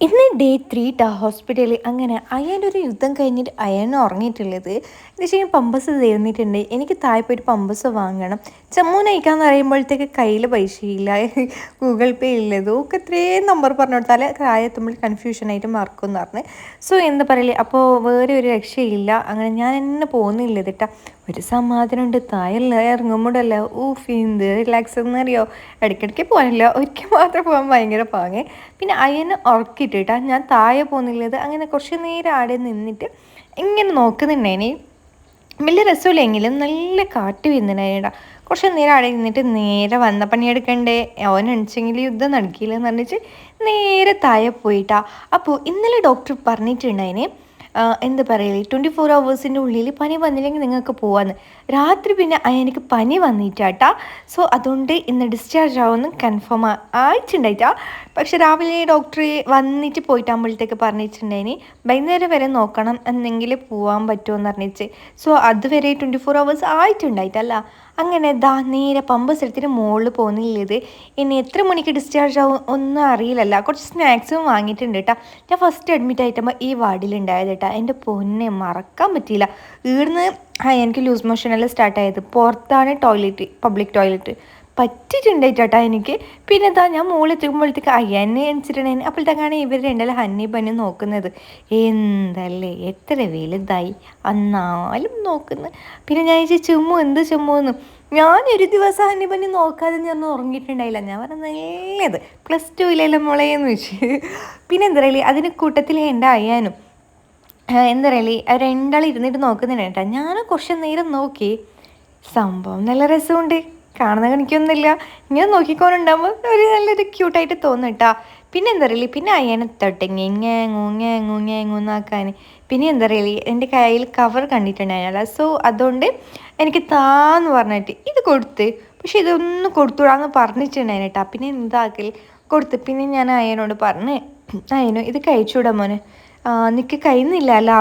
ഇന്ന് ഡേ 3 ട്ടാ ഹോസ്പിറ്റലിൽ. അങ്ങനെ അയാനൊരു യുദ്ധം കഴിഞ്ഞിട്ട് അയാൻ ഉറങ്ങിയിട്ടുള്ളത്. എന്ന് വെച്ച് കഴിഞ്ഞാൽ പമ്പസ് തീർന്നിട്ടുണ്ട്. എനിക്ക് താഴെ പോയിട്ട് പമ്പസ് വാങ്ങണം. ചമ്മൂന് അയക്കാന്ന് പറയുമ്പോഴത്തേക്ക് കയ്യിൽ പൈസയില്ല, ഗൂഗിൾ പേ ഇല്ലത് ഒക്കെ എത്രയും നമ്പർ പറഞ്ഞു കൊടുത്താൽ താഴെത്തുമ്പോൾ കൺഫ്യൂഷനായിട്ട് മറക്കുമെന്ന് പറഞ്ഞ്. സോ എന്താ പറയല്, അപ്പോൾ വേറെ ഒരു രക്ഷയില്ല. അങ്ങനെ ഞാൻ എന്നെ പോകുന്നില്ല കേട്ടാ. ഒരു സമാധാനമുണ്ട് താഴെല്ല ഇറങ്ങുമ്പോഴല്ല ഊഫ് എന്ത് റിലാക്സ് എന്നറിയോ. ഇടയ്ക്കിടയ്ക്ക് പോകാനില്ല, ഒരിക്കൽ മാത്രം പോകാൻ ഭയങ്കര പാങ്ങ്. പിന്നെ അയനെ ഉറക്കിയിട്ടാ ഞാൻ താഴെ പോകുന്നില്ലത്. അങ്ങനെ കുറച്ച് നേരം ആടെ നിന്നിട്ട് ഇങ്ങനെ നോക്കുന്നുണ്ടേനെ. വലിയ രസമില്ലെങ്കിലും നല്ല കാറ്റ് വരുന്നുണ്ടായിട്ടാ. കുറച്ച് നേരം അവിടെ നിന്നിട്ട് നേരെ വന്ന പണിയെടുക്കണ്ടേ, അവൻ എണിച്ചെങ്കിൽ യുദ്ധം നടക്കില്ലെന്ന് പറഞ്ഞിട്ട് നേരെ താഴെ പോയിട്ടാ. അപ്പോൾ ഇന്നലെ ഡോക്ടർ പറഞ്ഞിട്ടുണ്ടായിനെ, എന്താ പറയല്, 24 hours ഉള്ളിൽ പനി വന്നില്ലെങ്കിൽ നിങ്ങൾക്ക് പോവാന്ന്. രാത്രി പിന്നെ എനിക്ക് പനി വന്നിട്ടാട്ടാ. സോ അതുകൊണ്ട് ഇന്ന് ഡിസ്ചാർജ് ആവുമെന്ന് കൺഫേം ആയിട്ടുണ്ടായിട്ടാ. പക്ഷെ രാവിലെ ഡോക്ടർ വന്നിട്ട് പോയിട്ടാകുമ്പോഴത്തേക്ക് പറഞ്ഞിട്ടുണ്ടായിനി വൈകുന്നേരം വരെ നോക്കണം എന്നെങ്കിൽ പോകാൻ പറ്റുമെന്ന് പറഞ്ഞിട്ട്. സോ അതുവരെ 24 hours ആയിട്ടുണ്ടായിട്ടല്ല. അങ്ങനെ ദാ നേരെ പമ്പസ് എടുത്തിട്ട് മുകളിൽ പോകുന്നില്ലത്. ഇനി എത്ര മണിക്ക് ഡിസ്ചാർജ് ആവും ഒന്നും അറിയില്ലല്ല. കുറച്ച് സ്നാക്സും വാങ്ങിയിട്ടുണ്ട് കേട്ടോ. ഞാൻ ഫസ്റ്റ് അഡ്മിറ്റ് ആയിട്ടുമ്പോൾ ഈ വാർഡിലുണ്ടായത് കേട്ടോ. എൻ്റെ പൊന്നെ മറക്കാൻ പറ്റിയില്ല. ഇവിടുന്ന് എനിക്ക് ലൂസ് മോഷനെല്ലാം സ്റ്റാർട്ടായത് പുറത്താണ് ടോയ്ലറ്റ്, പബ്ലിക് ടോയ്ലറ്റ്. പറ്റിയിട്ടുണ്ടായിട്ടാ എനിക്ക്. പിന്നെ എന്താ ഞാൻ മുകളിൽ എത്തുമ്പോഴത്തേക്ക് അയ്യന്നെ എണിച്ചിട്ടുണ്ടായിരുന്നു. അപ്പോഴത്തേക്കാണ് ഇവർ രണ്ടെല്ലാം ഹന്നി പന്നി നോക്കുന്നത്. എന്തല്ലേ എത്ര വലുതായി എന്നാലും നോക്കുന്നത്. പിന്നെ ഞാൻ ചോദിച്ചു ചുമ്മു എന്ത് ചുമ്മുന്ന്. ഞാനൊരു ദിവസം ഹന്നി പന്നി നോക്കാതെ ഞാൻ ഉറങ്ങിയിട്ടുണ്ടായില്ല. ഞാൻ പറഞ്ഞത് നല്ലത് +2 മുളയെന്ന് വെച്ച്. പിന്നെ എന്താ പറയുക, അതിന് കൂട്ടത്തിൽ എൻ്റെ അയ്യാനും എന്താ പറയുക രണ്ടാൾ ഇരുന്നിട്ട് നോക്കുന്നുണ്ട് കേട്ടോ. ഞാൻ കുറച്ച് നേരം നോക്കി. സംഭവം നല്ല രസമുണ്ട്, കാണുന്ന കണിക്കൊന്നുമില്ല. ഇങ്ങനെ നോക്കിക്കോണ്ടുണ്ടാകുമ്പോൾ ഒരു നല്ലൊരു ക്യൂട്ടായിട്ട് തോന്നും കേട്ടോ. പിന്നെ എന്താ പറയുക, പിന്നെ അയ്യനെ തൊട്ടെങ്ങി ഇങ്ങൂന്നാക്കാൻ. പിന്നെ എന്താ പറയുക, എൻ്റെ കയ്യിൽ കവർ കണ്ടിട്ടുണ്ടായിരുന്നല്ല. സോ അതുകൊണ്ട് എനിക്ക് താന്ന് പറഞ്ഞിട്ട് ഇത് കൊടുത്ത്. പക്ഷെ ഇതൊന്നും കൊടുത്തുവിടാന്ന് പറഞ്ഞിട്ടുണ്ടായിരുന്നു കേട്ടോ. പിന്നെ എന്താക്കൽ കൊടുത്ത്. പിന്നെ ഞാൻ അയ്യനോട് പറഞ്ഞ്, അയ്യനോ ഇത് കഴിച്ചുവിടാം മോനെ, നിനക്ക് കഴിയുന്നില്ല അല്ല,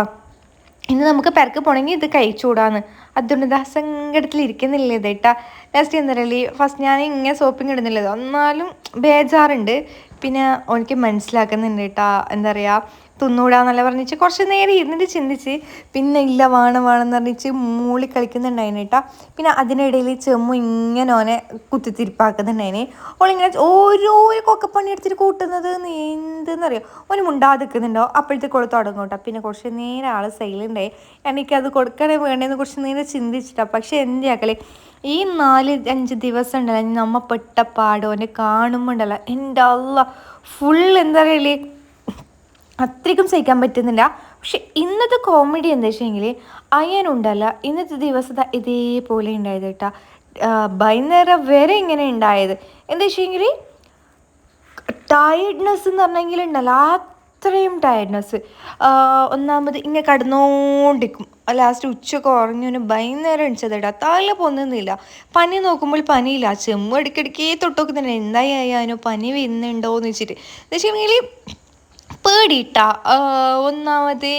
ഇന്ന് നമുക്ക് പെരക്ക് പോകണമെങ്കിൽ ഇത് കഴിച്ചുകൂടാന്ന്. അതുകൊണ്ട് ഇതാ സങ്കടത്തിലിരിക്കുന്നില്ല ഇതേട്ടാ. ലാസ്റ്റ് എന്താ പറയുക, ഫസ്റ്റ് ഞാൻ ഇങ്ങനെ സോപ്പിങ് ഇടുന്നില്ലത് എന്നാലും ബേജാറുണ്ട്. പിന്നെ എനിക്ക് മനസ്സിലാക്കുന്നുണ്ട് കേട്ടാ. എന്താ പറയുക, തിന്നൂടാന്നല്ല പറഞ്ഞിട്ട് കുറച്ച് നേരം ഇരുന്നിട്ട് ചിന്തിച്ച് പിന്നെ ഇല്ല വേണമെന്ന് പറഞ്ഞിട്ട് മൂളി കളിക്കുന്നുണ്ടായിന് കേട്ടാ. പിന്നെ അതിനിടയിൽ ചെമ്മു ഇങ്ങനെ ഓനെ കുത്തിത്തിരിപ്പാക്കുന്നുണ്ടായിന്. ഓളിങ്ങനെ ഓരോ കൊക്കപ്പണി എടുത്തിട്ട് കൂട്ടുന്നത് എന്തെന്നറിയോ. ഓന് മുണ്ടാതെ നിൽക്കുന്നുണ്ടോ അപ്പോഴത്തേക്ക് കൊടുത്ത് തുടങ്ങും കേട്ടോ. പിന്നെ കുറച്ച് നേരം ആൾ സൈലൻ്റായി. എനിക്കത് കൊടുക്കണേ വേണ്ടതെന്ന് കുറച്ച് നേരം ചിന്തിച്ചിട്ടാണ്. പക്ഷെ എൻ്റെ ആക്കളെ ഈ 4-5 ദിവസം ഉണ്ടല്ലോ നമ്മ പെട്ട പാടോനെ കാണുമ്പോൾ ഉണ്ടല്ലോ എൻ്റെ അള്ള ഫുൾ എന്താ പറയല്, അത്രയ്ക്കും സഹിക്കാൻ പറ്റുന്നില്ല. പക്ഷെ ഇന്നത്തെ കോമഡി എന്താ വെച്ചെങ്കിൽ അയ്യനുണ്ടല്ല ഇന്നത്തെ ദിവസത്തെ ഇതേപോലെ ഉണ്ടായത് കേട്ടോ. വൈകുന്നേരം വരെ ഇങ്ങനെ ഉണ്ടായത് എന്താ വെച്ചെങ്കിൽ ടയർഡ്നെസ് എന്ന് പറഞ്ഞെങ്കിൽ ഉണ്ടല്ലോ അത്രയും ടയർഡ്നെസ്. ഒന്നാമത് ഇങ്ങനെ കടന്നുകൊണ്ടിരിക്കും. ലാസ്റ്റ് ഉച്ചയൊക്കെ ഉറങ്ങിയവന് വൈകുന്നേരം എണിച്ചതേട്ടാ. തല പൊന്നുന്നില്ല. പനി നോക്കുമ്പോൾ പനിയില്ല. ചെമ്മു ഇടയ്ക്കിടയ്ക്ക് തൊട്ട് നോക്കുന്നുണ്ട് എന്തായി അയ്യാനോ പനി വരുന്നുണ്ടോ എന്ന് വെച്ചിട്ട്. എന്ന് വെച്ചിട്ടുണ്ടെങ്കിൽ പേടിയിട്ടാ. ഒന്നാമത്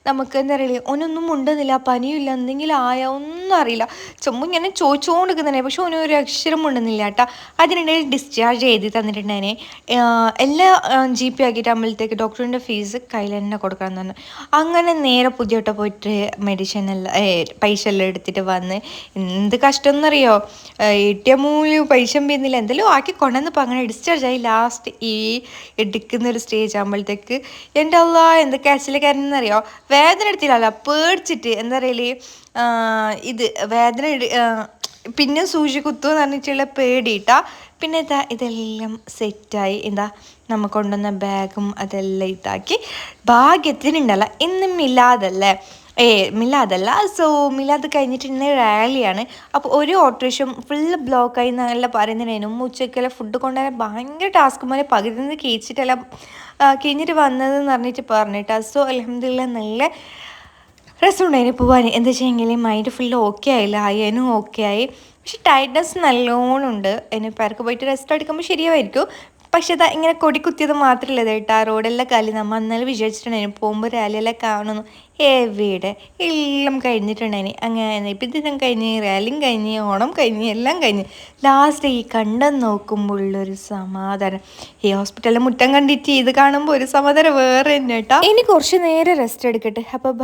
നമുക്ക് എന്താ പറയുക, ഓനൊന്നും മുണ്ടുന്നില്ല, പനിയില്ല, എന്തെങ്കിലും ആയാ ഒന്നും അറിയില്ല. ചുമ്മാ ഇങ്ങനെ ചോദിച്ചുകൊണ്ടിരിക്കുന്നതന്നെ. പക്ഷെ ഓനൊരു ഒരു അക്ഷരം മുണ്ടുന്നില്ല കേട്ടാ. അതിനിടയിൽ ഡിസ്ചാർജ് ചെയ്ത് തന്നിട്ടുണ്ടായിനെ. എല്ലാ GP ആക്കിയിട്ടാകുമ്പോഴത്തേക്ക് ഡോക്ടറിൻ്റെ ഫീസ് കയ്യിൽ തന്നെ കൊടുക്കണം എന്ന് പറഞ്ഞു. അങ്ങനെ നേരെ പുതിയോട്ട പോയിട്ട് മെഡിസിൻ എല്ലാം പൈസ എല്ലാം എടുത്തിട്ട് വന്ന് എന്ത് കഷ്ടം എന്നറിയോ. ATM പൈസ ചെയ്യുന്നില്ല, എന്തെങ്കിലും ആക്കി കൊണ്ടുവന്നപ്പോൾ അങ്ങനെ ഡിസ്ചാർജ് ആയി. ലാസ്റ്റ് ഈ എടുക്കുന്നൊരു സ്റ്റേജ് ആകുമ്പോഴത്തേക്ക് എൻ്റെ അല്ല എന്ത് കരച്ചിലറിയോ. വേദന എടുത്തില്ല, പേടിച്ചിട്ട് എന്താ പറയല്, ഇത് വേദന പിന്നെ സൂചി കുത്തുമെന്ന് പറഞ്ഞിട്ടുള്ള പേടിയിട്ടാ. പിന്നെ ഇതെല്ലാം സെറ്റായി. എന്താ നമ്മൾ കൊണ്ടുവന്ന ബാഗും അതെല്ലാം ഇതാക്കി ഭാഗ്യത്തിനുണ്ടല്ല ഇന്നും മിലാദല്ലേ. മിലാദല്ല. സോ മിലാദ് കഴിഞ്ഞിട്ട് ഇന്ന് റാലിയാണ്. അപ്പോൾ ഒരു ഓട്ടോറിക്ഷ ഫുള്ള് ബ്ലോക്കായി എന്നല്ല പറയുന്നതിനും ഉച്ചയ്ക്കെല്ലാം ഫുഡ് കൊണ്ടുവരാൻ ഭയങ്കര ടാസ്ക് പോലെ പകുതി നിന്ന് കഴിച്ചിട്ടെല്ലാം കഴിഞ്ഞിട്ട് വന്നതെന്ന് പറഞ്ഞിട്ടാ. സോ അൽഹംദുലില്ലാ നല്ല രസമുണ്ടായിന് പോവാൻ. എന്താ വെച്ചെങ്കിൽ മൈൻഡ് ഫുള്ള് ഓക്കെ ആയില്ല, അയ്യനും ഓക്കെ ആയി. പക്ഷെ ടയർഡ്നെസ് നല്ലോണം ഉണ്ട്. ഇനി പേർക്ക് പോയിട്ട് റെസ്റ്റ് എടുക്കുമ്പോൾ ശരിയായിരിക്കും. പക്ഷെ ഇതാ ഇങ്ങനെ കൊടി കുത്തിയത് മാത്രമല്ല കേട്ടോ റോഡെല്ലാം കാലി നമ്മൾ അന്നേരം വിചാരിച്ചിട്ടുണ്ടായിരുന്നു പോകുമ്പോൾ റാലിയെല്ലാം കാണുന്നു. എവിടെ എല്ലാം കഴിഞ്ഞിട്ടുണ്ടായിന്. അങ്ങനെ ഇപ്പം ഇതിനും കഴിഞ്ഞ് റാലിയും കഴിഞ്ഞ് ഓണം കഴിഞ്ഞ് എല്ലാം കഴിഞ്ഞ് ലാസ്റ്റ് ഈ കണ്ടം നോക്കുമ്പോൾ ഉള്ളൊരു സമാധാനം. ഈ ഹോസ്പിറ്റലിലെ മുറ്റം കണ്ടിട്ട് ഇത് കാണുമ്പോൾ ഒരു സമാധാനം വേറെ തന്നെ കേട്ടോ. ഇനി കുറച്ച് നേരം റെസ്റ്റ് എടുക്കട്ടെ. അപ്പോൾ